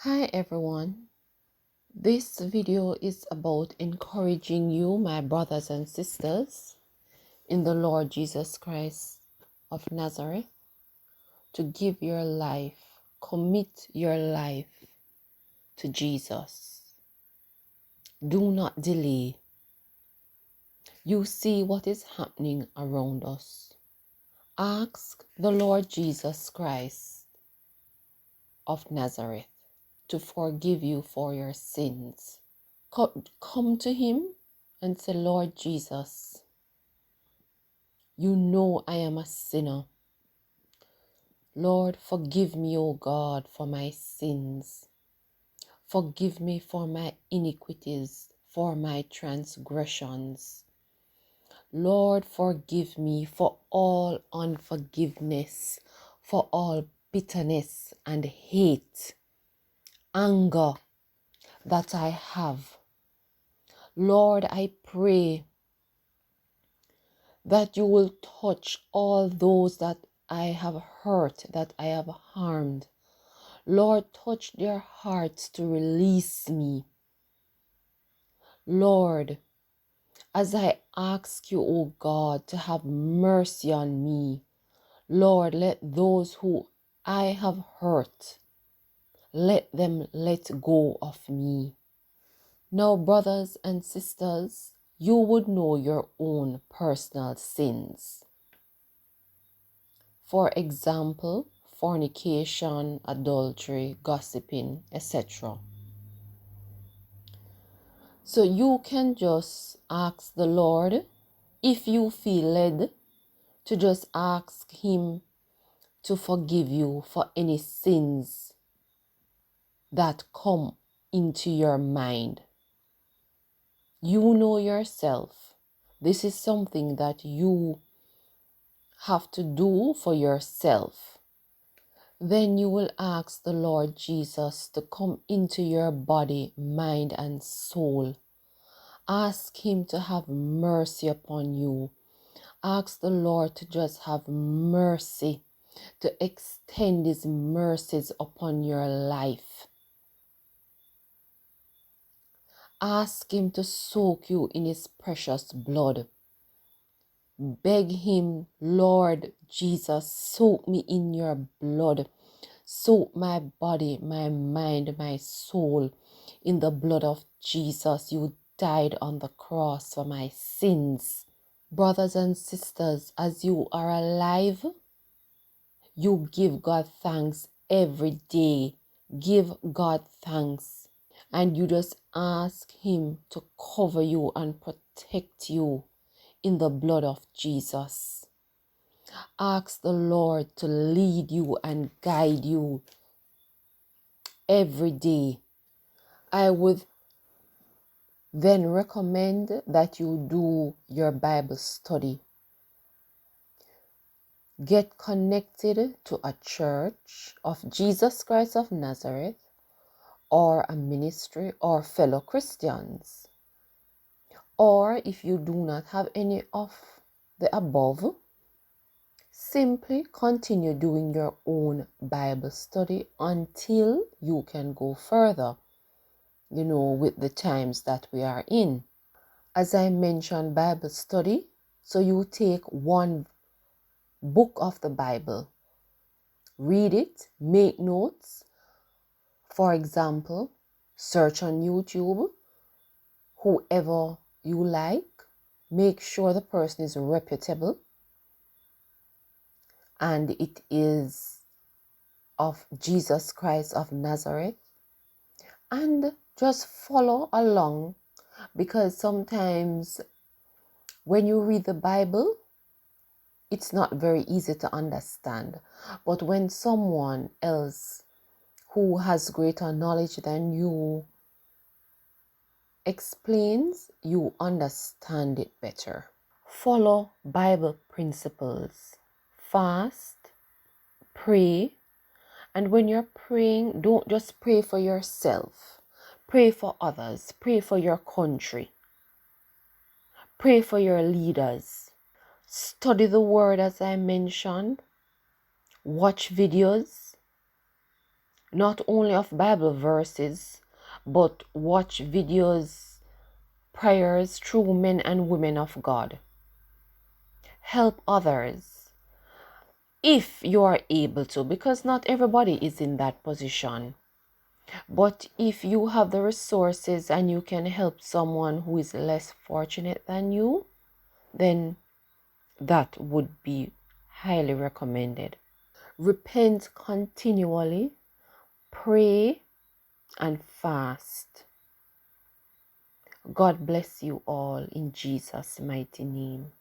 Hi everyone, this video is about encouraging you, my brothers and sisters, in the Lord Jesus Christ of Nazareth, to give your life, commit your life to Jesus. Do not delay. You see what is happening around us. Ask the Lord Jesus Christ of Nazareth to forgive you for your sins. Come to him and say, Lord Jesus, you know I am a sinner. Lord, forgive me, O God, for my sins. Forgive me for my iniquities, for my transgressions. Lord, forgive me for all unforgiveness, for all bitterness and hate, anger that I have. Lord, I pray that you will touch all those that I have hurt, that I have harmed. Lord, touch their hearts to release me. Lord, as I ask you, O God, to have mercy on me, Lord, let those who I have hurt, let them let go of me. Now, brothers and sisters, you would know your own personal sins. For example, fornication, adultery, gossiping, etc. So you can just ask the Lord, if you feel led, to just ask him to forgive you for any sins that come into your mind. You know yourself. This is something that you have to do for yourself. Then you will ask the Lord Jesus to come into your body, mind, and soul. Ask him to have mercy upon you. Ask the Lord to just have mercy, to extend his mercies upon your life. Ask him to soak you in his precious blood. Beg him, Lord Jesus, soak me in your blood. Soak my body, my mind, my soul in the blood of Jesus. You died on the cross for my sins. Brothers and sisters, as you are alive, you give God thanks every day. Give God thanks. And you just ask him to cover you and protect you in the blood of Jesus. Ask the Lord to lead you and guide you every day. I would then recommend that you do your Bible study. Get connected to a church of Jesus Christ of Nazareth, or a ministry, or fellow Christians. Or if you do not have any of the above, simply continue doing your own Bible study until you can go further, with the times that we are in. As I mentioned, Bible study, so you take one book of the Bible, read it, make notes. For example, search on YouTube, whoever you like, make sure the person is reputable and it is of Jesus Christ of Nazareth, and just follow along, because sometimes when you read the Bible, it's not very easy to understand. But when someone else who has greater knowledge than you explains, you understand it better. Follow Bible principles. Fast, pray, and when you're praying, don't just pray for yourself. Pray for others. Pray for your country. Pray for your leaders. Study the word as I mentioned. Watch videos. not only of Bible verses, but watch videos, prayers through men and women of God. Help others if you are able to, because not everybody is in that position. But if you have the resources and you can help someone who is less fortunate than you, then that would be highly recommended. Repent continually, pray and fast. God bless you all in Jesus' mighty name.